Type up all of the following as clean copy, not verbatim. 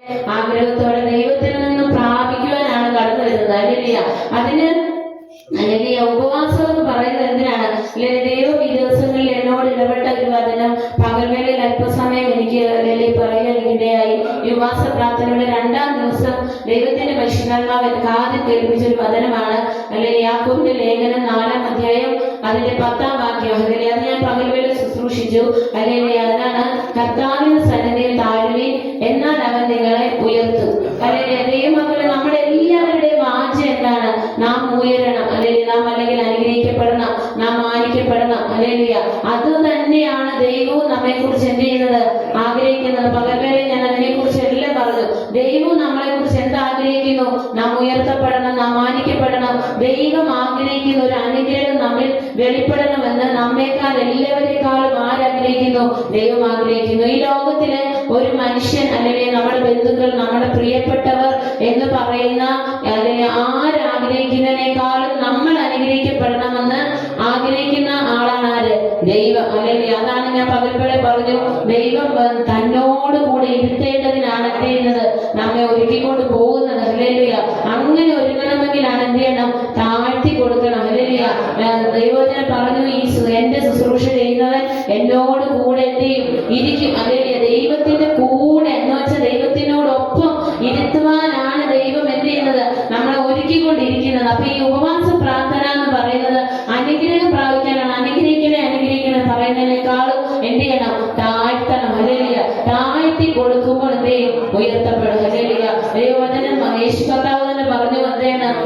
ആഗ്രഹത്തോടെ ദൈവത്തിൽ നിന്ന് പ്രാപിക്കുവാനാണ് കടന്നു വരുന്നത്. അല്ലെങ്കിൽ അതിന് അല്ലെങ്കിൽ ഉപവാസം എന്ന് പറയുന്നത് എന്തിനാണ്? അല്ലെങ്കിൽ ദൈവം ഈ ദിവസങ്ങളിൽ എന്നോട് ഇടപെട്ട ഒരു വചനം പകൽവേളയിൽ അല്പസമയം എനിക്ക് പറയാനിടയായി. ഈ ഉപവാസ പ്രാർത്ഥനയുടെ 2-ാം ദിവസം ദൈവത്തിന്റെ പരിശുദ്ധാത്മാവ് കാതിൽ കേൾപ്പിച്ച ഒരു വചനമാണ്. അല്ലെങ്കിൽ യാക്കോബിന്റെ ലേഖനം 4-ാം അധ്യായം അതിന്റെ 10-ാം വാക്യം. അല്ലെങ്കിൽ അത് ഞാൻ പകൽവേള ശുശ്രൂഷിച്ചു. അല്ലെങ്കിൽ അതാണ്, കർത്താവിന്റെ സന്നിധിയിൽ താഴുവീൻ, എന്നാൽ അവൻ നിങ്ങളെ ഉയർത്തും. അല്ലെങ്കിൽ ദൈവമക്കളെ, നമ്മുടെ എല്ലാവരുടെയും വാഞ്ച എന്താണ്? നാം ഉയരണം, അല്ലെങ്കിൽ നാം അനുഗ്രഹിക്കപ്പെടണം, നാം മാനിക്കപ്പെടണം. അല്ലെങ്കിൽ അത് തന്നെയാണ് ദൈവവും നമ്മെ കുറിച്ച് എന്ത് ചെയ്യുന്നത്? ആഗ്രഹിക്കുന്നത്. പകൽവേളയിൽ ഞാൻ അതിനെ കുറിച്ച് എല്ലാം പറഞ്ഞു. ദൈവവും നമ്മളെ കുറിച്ച് എന്ത് ആഗ്രഹിക്കുന്നു? നാം ഉയർത്തപ്പെടണം, നാം മാനിക്കപ്പെടണം. ദൈവം ആഗ്രഹിക്കുന്ന ഒരു അനുഗ്രഹം നമ്മിൽ വെളിപ്പെടണമെന്ന് നമ്മേക്കാൾ എല്ലാവരെക്കാളും ആരാഗ്രഹിക്കുന്നു? ദൈവം ആഗ്രഹിക്കുന്നു. ഈ ലോകത്തിലെ ഒരു മനുഷ്യൻ, അല്ലെങ്കിൽ നമ്മുടെ ബന്ധുക്കൾ, നമ്മുടെ പ്രിയപ്പെട്ടവർ എന്ന് പറയുന്ന ആരാഗ്രഹിക്കുന്നതിനേക്കാളും നമ്മൾ അനുഗ്രഹിക്കപ്പെടണമെന്ന് ആഗ്രഹിക്കുന്ന ആളാണ് ആര്? ദൈവം. അല്ലെങ്കിൽ അതാണ് ഞാൻ പകൽവേള പറഞ്ഞു, ദൈവം തന്നോട് കൂടെ ഇരുത്തേണ്ടതിനാണ് എന്ത് ചെയ്യുന്നത്? നമ്മെ ഒരുക്കിക്കൊണ്ട് പോകുന്നത്. ഹല്ലേലൂയ. അങ്ങനെ ഒരുങ്ങണമെങ്കിലാണ് എന്ത് ചെയ്യണം? താഴ്ത്തി കൊടുക്കണം. ഹല്ലേലൂയ. ദൈവവചനം പറഞ്ഞു, ഈ എന്റെ ശുശ്രൂഷ ചെയ്യുന്നവൻ എന്നോട് കൂടെ എന്ത് ചെയ്യും? ഇരിക്കും. ഹല്ലേലൂയ. ദൈവത്തിന്റെ കൂടെ എന്ന് വെച്ചാൽ ദൈവത്തിനോടൊപ്പം ഇരുത്തുവാനാണ് ദൈവം എന്ത് ചെയ്യുന്നത്? നമ്മളെ ഒരുക്കിക്കൊണ്ടിരിക്കുന്നത്. അപ്പൊ ഈ ഉപവാസ പ്രാർത്ഥന എന്ന് പറയുന്നത് അനുഗ്രഹം പ്രാപിക്കാനാണ്. അനുഗ്രഹിക്കണേ പറയുന്നതിനേക്കാളും എന്ത് ചെയ്യണം? താഴ്ത്തണം. ഹല്ലേലൂയ. താഴ്ത്തി കൊടുക്കുമ്പോൾ എന്ത് ചെയ്യും? ഉയർത്തപ്പെടും. ഹല്ലേലൂയ. ദൈവവചനം യേശു കർത്താവ് തന്നെ പറഞ്ഞു, എന്താണ്?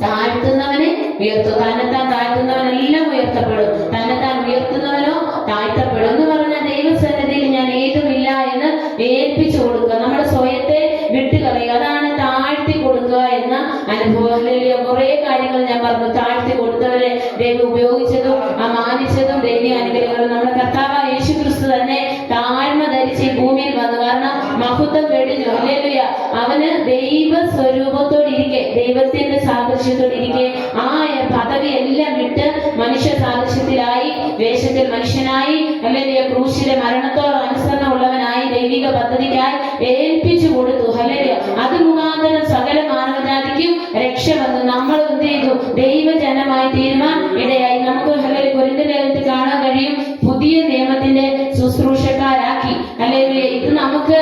താഴ്ത്തുന്നവനെ ഉയർത്തും. തന്നെത്താൻ താഴ്ത്തുന്നവനെല്ലാം ഉയർത്തപ്പെടും, തന്നെത്താൻ ഉയർത്തുന്നവനോ താഴ്ത്തപ്പെടും എന്ന് പറഞ്ഞാൽ ദൈവസന്നിധിയിൽ ഞാൻ ഏതുമില്ല എന്ന് ഏൽപ്പിച്ചു കൊടുക്കുക. നമ്മുടെ സ്വയത്തെ വിട്ടുകളയുക. അതാണ് താഴ്ത്തി കൊടുക്കുക എന്ന അനുഭവം. കുറെ കാര്യങ്ങൾ ഞാൻ പറഞ്ഞു. താഴ്ത്തി കൊടുത്തവരെ ദൈവം ഉപയോഗിച്ചതും മാനിച്ചതും ദൈവീയ അനുഗ്രഹങ്ങളും. നമ്മുടെ കർത്താവ് യേശു ക്രിസ്തു തന്നെ താഴ്മ ധരിച്ച് ഈ ഭൂമിയിൽ വന്നു. കാരണം മഹത്വം വെടിഞ്ഞു. ഹല്ലേലൂയ. അവന് ദൈവ സ്വരൂപത്തോടിരിക്കെ, ദൈവത്തിന്റെ സാദൃശ്യത്തോടിരിക്കെ ആ പദവി എല്ലാം വിട്ട് മനുഷ്യ സാദൃശ്യത്തിലായി, വേഷത്തിൽ മനുഷ്യനായി, അല്ലെങ്കിൽ ക്രൂശിലെ മരണത്തോളം അനുസരണം ഉള്ളവനായി ദൈവിക പദ്ധതിക്കായി ഏൽപ്പിച്ചു കൊടുത്തു. ഹല്ലേലൂയ. അത് മുഖാന്തരം സകല മാനവജാതിക്കും രക്ഷ വന്നു. നമ്മൾ എന്ത് ചെയ്തു? ദൈവജനമായി തീരുമാൻ ഇടയായി. നമുക്ക് കൊരിന്ത്യർ ലേഖനത്തിൽ കാണാൻ കഴിയും, പുതിയ നിയമത്തിന്റെ ശുശ്രൂഷക്കാരാക്കി. അല്ലെങ്കിൽ ഇത് നമുക്ക്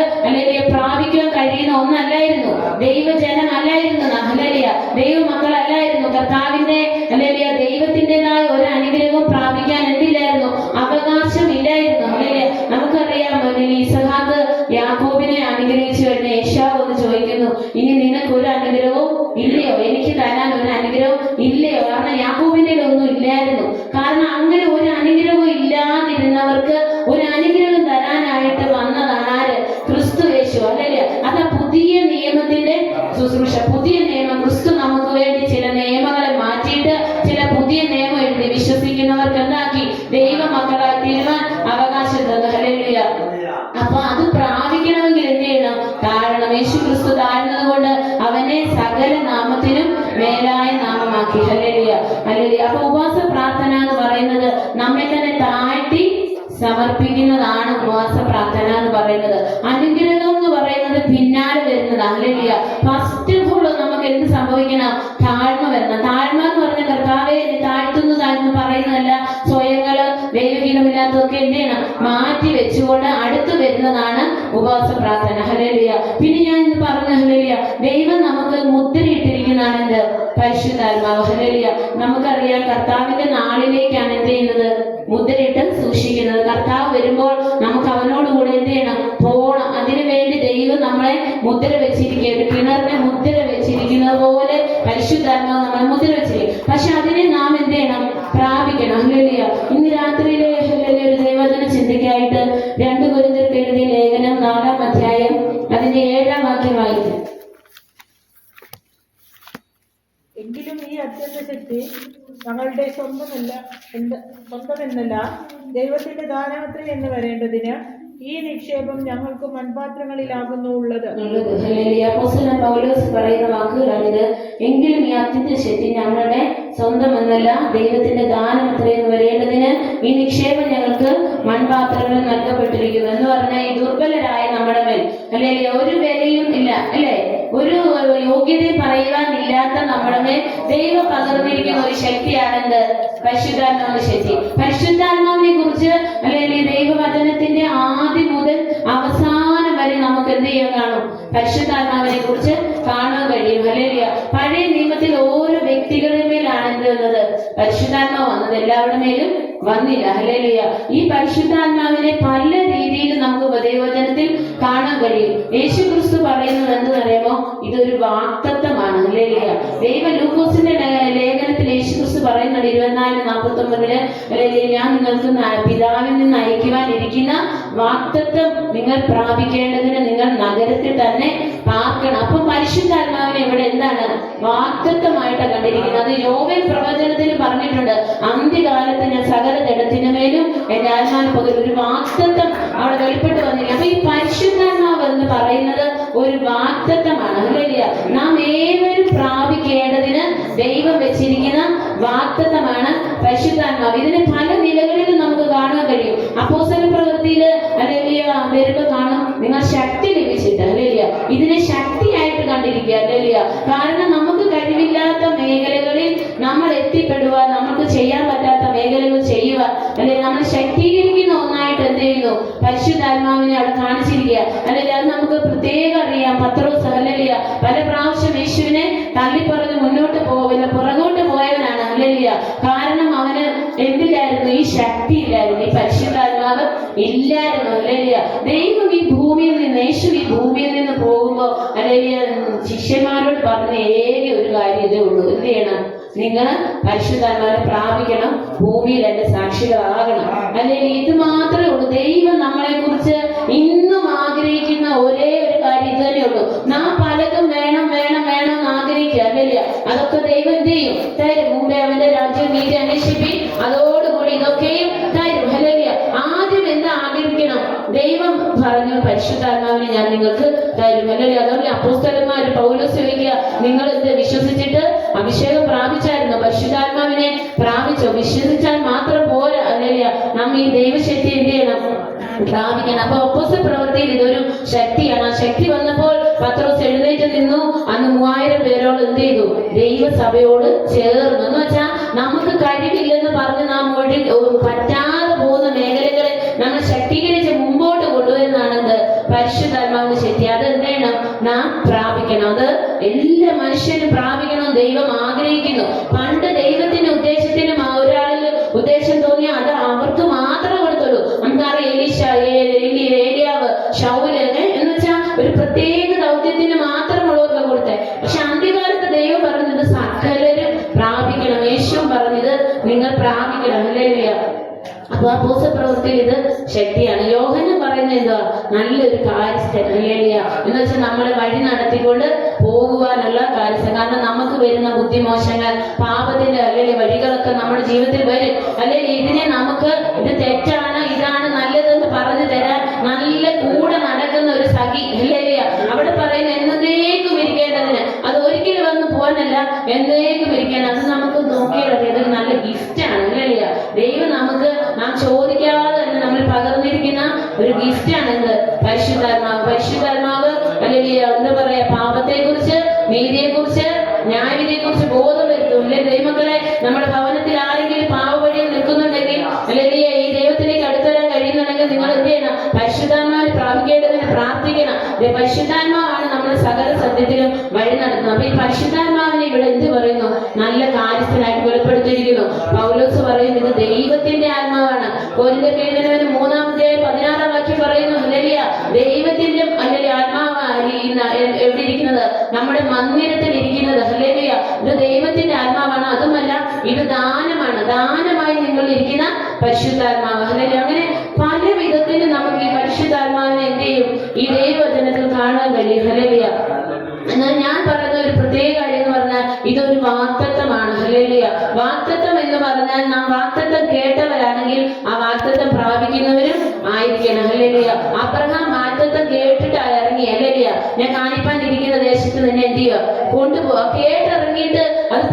പ്രാപിക്കാൻ കഴിയുന്ന ഒന്നല്ലായിരുന്നു. ദൈവജനമല്ലായിരുന്നു, അല്ലെങ്കിൽ ദൈവമക്കളല്ലായിരുന്നു. കർത്താവിന്റെ അല്ലെങ്കിൽ ദൈവത്തിൻ്റെതായ ഒരു അനുഗ്രഹവും പ്രാപിക്കാൻ എന്തില്ലായിരുന്നു? അവകാശമില്ലായിരുന്നു. അല്ലെങ്കിൽ നമുക്കറിയാം, ഇസഹാക്ക് യാക്കോബിനെ അനുഗ്രഹിച്ചു കഴിഞ്ഞ ഏശാവ് ഒന്ന് ചോദിക്കുന്നു, ഇനി നിനക്ക് ഒരു അനുഗ്രഹവും ഇല്ലയോ? എനിക്ക് തരാൻ ഒരു അനുഗ്രഹവും ഇല്ലയോ? കാരണം യാക്കോബിന്റെ ഒന്നും ഇല്ലായിരുന്നു. കാരണം അങ്ങനെ ഒരു അനുഗ്രഹവും ഇല്ലാതിരുന്നവർക്ക് ഒരു അനുഗ്രഹം തരാനായിട്ട് വന്നതാണ് ആര്? ക്രിസ്തു യേശു. അല്ലല്ലേ? അത് പുതിയ നിയമത്തിന്റെ ശുശ്രൂഷ. പുതിയ നിയമം ക്രിസ്തു നമുക്ക് വേണ്ടി ചില നിയമങ്ങളെ മാറ്റിയിട്ട് ചില പുതിയ നിയമം എഴുതി വിശ്വസിക്കുന്നവർക്ക് എന്താക്കി? ദൈവമക്കളായി തീരുവാൻ അവകാശം തന്നു. ഹല്ലേലൂയ. അപ്പൊ അത് പ്രാപിക്കണമെങ്കിൽ എന്ത് ചെയ്യണം? താഴണം. യേശു ക്രിസ്തു താഴ്ന്നത് കൊണ്ട് അവനെ സകല നാമത്തിനും മേലായ നാമമാക്കി. ഹല്ലേലൂയ. ഹല്ലേലൂയ. അപ്പൊ ഉപവാസ പ്രാർത്ഥന എന്ന് പറയുന്നത് നമ്മെ തന്നെ താഴ്ത്തി സമർപ്പിക്കുന്നതാണ്. ഉപവാസ പ്രാർത്ഥന എന്ന് പറയുന്നത് അനുഗ്രഹം എന്ന് പറയുന്നത് പിന്നാലെ വരുന്നതാണ്. ഹല്ലേലൂയ. ഫസ്റ്റ് ഓഫ് ഓൾ നമുക്ക് എന്ത് സംഭവിക്കണം? താഴ്മ വരണം. താഴ്മ എന്ന് പറഞ്ഞ കർത്താവെ താഴ്ത്തുന്നു പറയുന്നതല്ല. സ്വയങ്ങള് ദൈവഹീനമില്ലാത്തതൊക്കെ എന്ത് ചെയ്യണം? മാറ്റി വെച്ചുകൊണ്ട് അടുത്ത് വരുന്നതാണ് ഉപവാസ പ്രാർത്ഥന. ഹല്ലേലൂയ. പിന്നെ ഞാൻ ഇന്ന് പറഞ്ഞ ഹല്ലേലൂയ, ദൈവം നമുക്ക് മുദ്രയിട്ടിരിക്കുന്നതാണ് എന്ത്? പരിശുദ്ധാത്മാവ്. ഹല്ലേലൂയ. നമുക്കറിയാം, കർത്താവിന്റെ നാളിലേക്കാണ് എന്ത് ചെയ്യുന്നത്? മുദ്രയിട്ട് സൂക്ഷിക്കുന്നത്. കർത്താവ് വരുമ്പോൾ നമുക്ക് അവനോടുകൂടെ എന്ത് ചെയ്യണം? പോകണം. അതിനുവേണ്ടി ദൈവം നമ്മളെ മുദ്ര വെച്ചിരിക്കുക. ഒരു കിണറിനെ മുദ്ര വെച്ചിരിക്കുന്നത് പോലെ പരിശുദ്ധാത്മാവ് നമ്മളെ മുദ്ര വെച്ചിരിക്കും. പക്ഷെ അതിനെ നാം എന്ത് ചെയ്യണം? പ്രാപിക്കണം. ഹല്ലേലൂയ. ഇന്ന് രാത്രിയിലെ ഒരു ദൈവവചന ചിന്തയ്ക്കായിട്ട് 2 കൊരിന്ത്യർക്ക് എഴുതിയ ലേഖനം 4-ാം അധ്യായം അതിന്റെ 7-ാം വാക്യം വായിക്കും. എങ്കിലും ഈ അത്യന്ത ശക്തി ഞങ്ങളുടെ സ്വന്തമെന്നല്ല, ദൈവത്തിന്റെ ദാനമത്രേ എന്ന് വരേണ്ടതിന് ഈ നിക്ഷേപം ഞങ്ങൾക്ക് മൺപാത്രങ്ങളിലാകുന്നു ഉള്ളത്. അപ്പോസ്തലൻ പൗലോസ് പറയുന്ന വാക്കുകളാണിത്. എങ്കിലും ഈ അത്യന്ത ശക്തി ഞങ്ങളുടെ സ്വന്തമെന്നല്ല, ദൈവത്തിന്റെ ദാനം അത്രയെന്ന് വരേണ്ടതിന് ഈ നിക്ഷേപം ഞങ്ങൾക്ക് മൺപാത്രങ്ങളിൽ നൽകപ്പെട്ടിരിക്കുന്നു എന്ന് പറഞ്ഞാൽ ഈ ദുർബലരായ നമ്മുടെ മേൽ അല്ലെങ്കിൽ ഒരു വിലയും ഒരു യോഗ്യതയും പറയുവാനില്ലാത്ത നമ്മുടെ മേൽ ദൈവം പകർന്നിരിക്കുന്ന ഒരു ശക്തിയാണെന്ത്? പരിശുദ്ധാത്മാവിന്റെ ശക്തി. പരിശുദ്ധാത്മാവിനെ കുറിച്ച് അല്ലെങ്കിൽ ദൈവവചനത്തിന്റെ ആദ്യം മുതൽ അവസാനം വരെ നമുക്ക് എന്ത് ചെയ്യാൻ കാണും? പരിശുദ്ധാത്മാവിനെ കുറിച്ച് കാണാൻ കഴിയും. ഹല്ലേലൂയ. പഴയ നിയമത്തിൽ ഓരോ വ്യക്തികളുടെ മേലാണ് എന്ത് വന്നത്? പരിശുദ്ധാത്മാവ് വന്നത്. എല്ലാവരുടെ മേലും വന്നില്ല. ഹല്ലേലൂയ. ഈ പരിശുദ്ധാത്മാവിനെ പല രീതിയിൽ നമുക്ക് ദൈവവചനത്തിൽ കാണാൻ കഴിയും. യേശു ക്രിസ്തു പറയുന്നത് എന്തെന്നറിയാമോ? ഇതൊരു വാഗ്ദത്തമാണ്. ഹല്ലേലൂയ. ദൈവ ലൂക്കോസിന്റെ ലേഖനത്തിൽ യേശു ക്രിസ്തു പറയുന്നുണ്ട് 24:49 ഞാൻ നിങ്ങൾക്ക് പിതാവിൽ നിന്ന് അയക്കുവാനിരിക്കുന്ന വാഗ്ദത്തം നിങ്ങൾ പ്രാപിക്കേണ്ടതിന് നിങ്ങൾ നഗരത്തിൽ തന്നെ പാർക്കണം. അപ്പൊ പരിശുദ്ധാത്മാവിനെ ഇവിടെ എന്താണ്? വാഗ്ദത്തമായിട്ട് കണ്ടിരിക്കുന്നത്. അത് യോവേൽ പ്രവചനത്തിൽ പറഞ്ഞിട്ടുണ്ട്, അന്ത്യകാലത്ത് ഞാൻ സകല ജഡത്തിനു മേലും എന്റെ ആത്മാവിനെ പകരും. ഒരു വാഗ്ദത്തം അവിടെ വെളിപ്പെട്ട് വന്നില്ല. അപ്പൊ ഈ പരിശുദ്ധാത്മാവ് എന്ന് പറയുന്നത് ഒരു വാഗ്ദത്തമാണ്. ഹല്ലേലൂയ. നാം ഏവരും പ്രാപിക്കേണ്ടതിന് ദൈവം വെച്ചിരിക്കുന്ന വാഗ്ദത്തമാണ് പരിശുദ്ധാത്മാവ്. ഇതിന് പല നിലകളിലും നമുക്ക് കാണാൻ കഴിയും. അപ്പോസ്തല പ്രവൃത്തിയില് ഹല്ലേലൂയ വരുമ്പോ കാണും, നിങ്ങൾ ശക്തി ലഭിച്ചിട്ട്. ഹല്ലേലൂയ. ഇതിനെ ശക്തിയായിട്ട് കണ്ടിരിക്കുക. ഹല്ലേലൂയ. കാരണം നമുക്ക് കഴിവില്ലാത്ത മേഖലകളിൽ നമ്മൾ എത്തിപ്പെടുവാൻ, നമുക്ക് ചെയ്യാൻ പറ്റാത്ത മേഖലകൾ ചെയ്യുക, അല്ലെങ്കിൽ നമ്മൾ ശക്തീകരിക്കുന്ന ഒന്നായിട്ട് എന്ത് ചെയ്യുന്നു? പരിശുദ്ധാത്മാവിനെ അവിടെ കാണിച്ചിരിക്കുക. അല്ലെങ്കിൽ അത് നമുക്ക് പ്രത്യേകം അറിയാം. പത്രോസ് ഹല്ലേലൂയ പല പ്രാവശ്യം യേശുവിനെ തള്ളിപ്പറഞ്ഞ് മുന്നോട്ട് പോവില്ല, പുറകോട്ട് പോയവനാണ്. ഹല്ലേലൂയ. കാരണം അവന് എന്തില്ലായിരുന്നു? ഈ ശക്തി ഇല്ലായിരുന്നു, ഈ പരിശുദ്ധാത്മാവ് ഇല്ലായിരുന്നു. ഹല്ലേലൂയ. ദൈവം ഈ ഭൂമിയിൽ നിന്ന്, യേശു ഈ ഭൂമിയിൽ നിന്ന് പോകുമ്പോ ഹല്ലേലൂയ ശിഷ്യന്മാരോട് പറഞ്ഞ ഏക ഒരു കാര്യം ഇതേ ഉള്ളൂ. എന്ത് ചെയ്യണം? നിങ്ങൾ പരിശുദ്ധാത്മാവിനെ പ്രാപിക്കണം, ഭൂമിയിൽ എന്റെ സാക്ഷികളാകണം. അല്ലെങ്കിൽ ഇത് മാത്രമേ ഉള്ളൂ. ദൈവം നമ്മളെ കുറിച്ച് ഇന്നും ആഗ്രഹിക്കുന്ന ഒരേ ഒരു കാര്യം ഇത് തന്നെ ഉള്ളൂ. നാം പലതും വേണം വേണം വേണം എന്ന് ആഗ്രഹിക്കുക. അല്ലല്ല, അതൊക്കെ ദൈവം എന്ത് ചെയ്യും? തരും. മുമ്പേ അവന്റെ രാജ്യം നീതി അന്വേഷിപ്പി, അതോടുകൂടി ഇതൊക്കെയും തരും. ഹല്ലേലൂയ. ആദ്യം എന്താ ആഗ്രഹിക്കണം? ദൈവം പറഞ്ഞു, പരിശുദ്ധാത്മാവിനെ ഞാൻ നിങ്ങൾക്ക് തരും. ഹല്ലേലൂയ. അതുകൊണ്ട് അപ്പോസ്തലന്മാര് പൗലോസ് ചോദിക്കുക, നിങ്ങൾ എന്ത് വിശ്വസിച്ചിട്ട് അഭിഷേകം പ്രാപിച്ചായിരുന്നു? പരിശുദ്ധാത്മാവിനെ പ്രാപിച്ചോ? വിശ്വസിച്ചാൽ മാത്രം പോരാ. ഹല്ലേലൂയ. നാം ഈ ദൈവശക്തി എന്ത് ചെയ്യണം? പ്രാപിക്കണം. അപ്പൊ അപ്പോസ്തല പ്രവൃത്തിയിൽ ഇതൊരു ശക്തിയാണ്. ആ ശക്തി വന്നപ്പോൾ പത്രോസ് എഴുന്നേറ്റ് നിന്നു. അന്ന് 3000 പേരോട് എന്ത് ചെയ്തു? ദൈവസഭയോട് ചേർന്നു. എന്ന് വെച്ചാൽ നമുക്ക് കഴിവില്ലെന്ന് പറഞ്ഞ് നാം പറ്റാതെ പോകുന്ന മേഖലകളെ നമ്മൾ ശക്തീകരിച്ച് മുമ്പോട്ട് കൊണ്ടുവരുന്നതാണ് എന്ത്? പരിശുദ്ധാത്മാവിന്റെ ശക്തി. അത് എന്ത് ചെയ്യണം? നാം പ്രാപിക്കണം. അത് എല്ലാ മനുഷ്യനും പ്രാപിക്കണം ദൈവം ആഗ്രഹിക്കുന്നു. പണ്ട് ദൈവത്തിന്റെ ഉദ്ദേശത്തിനും ഒരാളിൽ ഉദ്ദേശം തോന്നിയാൽ അത് അവർക്ക് മാത്രമേ കൊടുത്തുള്ളൂ. നമുക്കറിയാം ഏലിയാവ്, ശൗല് എന്ന് വെച്ചാൽ ഒരു പ്രത്യേക ദൗത്യത്തിന് മാത്രമുള്ളവർക്ക് കൊടുത്തേ. പക്ഷെ അന്ത്യകാലത്ത് ദൈവം പറഞ്ഞത് സകലരും പ്രാപിക്കണം. യേശുവും പറഞ്ഞത് നിങ്ങൾ പ്രാപിക്കണം. ഹല്ലേലൂയ. അപ്പൊ അപ്പോസ്തല പ്രവൃത്തിയിൽ ഇത് ശക്തിയാണ്. യോഹന്നാൻ പറയുന്നത് എന്താ? നല്ലൊരു കാര്യസ്ഥൻ. ഹല്ലേലൂയ. എന്ന് വെച്ചാൽ നമ്മളെ വഴി നടത്തിക്കൊണ്ട് പോകുവാനുള്ള കാര്യസ്ഥൻ. കാരണം നമുക്ക് വരുന്ന ബുദ്ധിമോശങ്ങൾ, പാപത്തിന്റെ അല്ലെങ്കിൽ വഴികളൊക്കെ നമ്മുടെ ജീവിതത്തിൽ വരും. അല്ലെങ്കിൽ ഇതിനെ നമുക്ക് ഇത് തെറ്റാണ്, ഇതാണ് നല്ലതെന്ന് പറഞ്ഞു തരാൻ നല്ല കൂടെ നടക്കുന്ന ഒരു സഖി. ഹല്ലേലൂയ. അവിടെ പറയുന്ന എന്നേക്കും ഇരിക്കേണ്ടതിന്, അത് ഒരിക്കലും വന്ന് പോകാനല്ല, എന്നേക്കും ഇരിക്കാൻ. അത് നമുക്ക് നോക്കിയാൽ ഇതൊരു നല്ല ഗിഫ്റ്റാണ്. ഹല്ലേലൂയ. ദൈവം നമുക്ക് നാം ചോദിക്കാതെ തന്നെ നമ്മൾ പകർന്നിരിക്കുന്ന ഒരു ഗിഫ്റ്റാണ് എന്ത്? പരിശുദ്ധാത്മാവ്. പരിശുദ്ധാത്മാവ് അല്ലെങ്കിൽ എന്താ പറയാ, പാപത്തെ കുറിച്ച്, നീതിയെ കുറിച്ച്, ന്യായവിധിയെ കുറിച്ച് ബോധം വരുത്തും. അല്ലെ ദൈവമക്കളെ, നമ്മുടെ ഭവനത്തിൽ ആരെങ്കിലും പാവവഴിയിൽ നിൽക്കുന്നുണ്ടെങ്കിൽ, അല്ലെങ്കിൽ ഈ ദൈവത്തിലേക്ക് അടുത്ത് വരാൻ കഴിയുന്നുണ്ടെങ്കിൽ നിങ്ങൾ എന്ത് ചെയ്യണം? പരിശുദ്ധാത്മാവിനെ പ്രാപിക്കേണ്ടതിന് പ്രാർത്ഥിക്കണം. പരിശുദ്ധാത്മാവാണ് നമ്മുടെ സകല സത്യത്തിലും വഴി നടത്തുന്നത്. അപ്പൊ ഈ പരിശുദ്ധാത്മാവിനെ ഇവിടെ എന്ത് പറയുന്നു? നല്ല കാര്യസ്ഥനായിട്ട് വെളിപ്പെടുത്തിയിരിക്കുന്നു. പൗലോസ് പറയുന്നു ഇത് ദൈവത്തിന്റെ ആത്മാവാണ്. കൊരിന്ത്യർക്ക് എഴുതുന്നവന് 3-16 വാക്യം പറയുന്നു, ഹല്ലേലൂയ, ദൈവത്തിന്റെ അല്ലെങ്കിൽ ആത്മാവ് എവിടെ ഇരിക്കുന്നത്? നമ്മുടെ മന്ദിരത്തിൽ ഇരിക്കുന്നത്. ഹല്ലേലൂയ. ഇത് ദൈവത്തിന്റെ ആത്മാവാണ്. അതുമല്ല, ഇത് ദാനമാണ്. ദാനമായി നിങ്ങൾ ഇരിക്കുന്ന പരിശുദ്ധാത്മാവ്. ഹല്ലേലൂയ. അങ്ങനെ പല വിധത്തിൽ നമുക്ക് ഈ പരിശുദ്ധാത്മാവിനെ എന്ത് ചെയ്യും? ഈ ദൈവവചനത്തിൽ കാണാൻ കഴിയും. ഹല്ലേലൂയ. എന്നാൽ ഞാൻ പറയുന്ന ഒരു പ്രത്യേക കാര്യം എന്ന് പറഞ്ഞാൽ ഇതൊരു വാഗ്ദത്തമാണ്. ഹല്ലേലൂയ. വാഗ്ദത്തം എന്ന് പറഞ്ഞാൽ നാം വാഗ്ദത്തം കേട്ടവരാണെങ്കിൽ ആ വാഗ്ദത്തം പ്രാപിക്കുന്നവരും ആയിരിക്കണം. ഹല്ലേലൂയ. അബ്രഹാം വാഗ്ദത്തം കേട്ടിട്ട് ഇറങ്ങി. ഹല്ലേലൂയ. ഞാൻ കാണിപ്പാൻ ഇരിക്കുന്ന ദേശത്ത് നിന്നെ എന്ത് ചെയ്യുക? കൊണ്ടുപോവുക. കേട്ടിറങ്ങിയിട്ട് അത്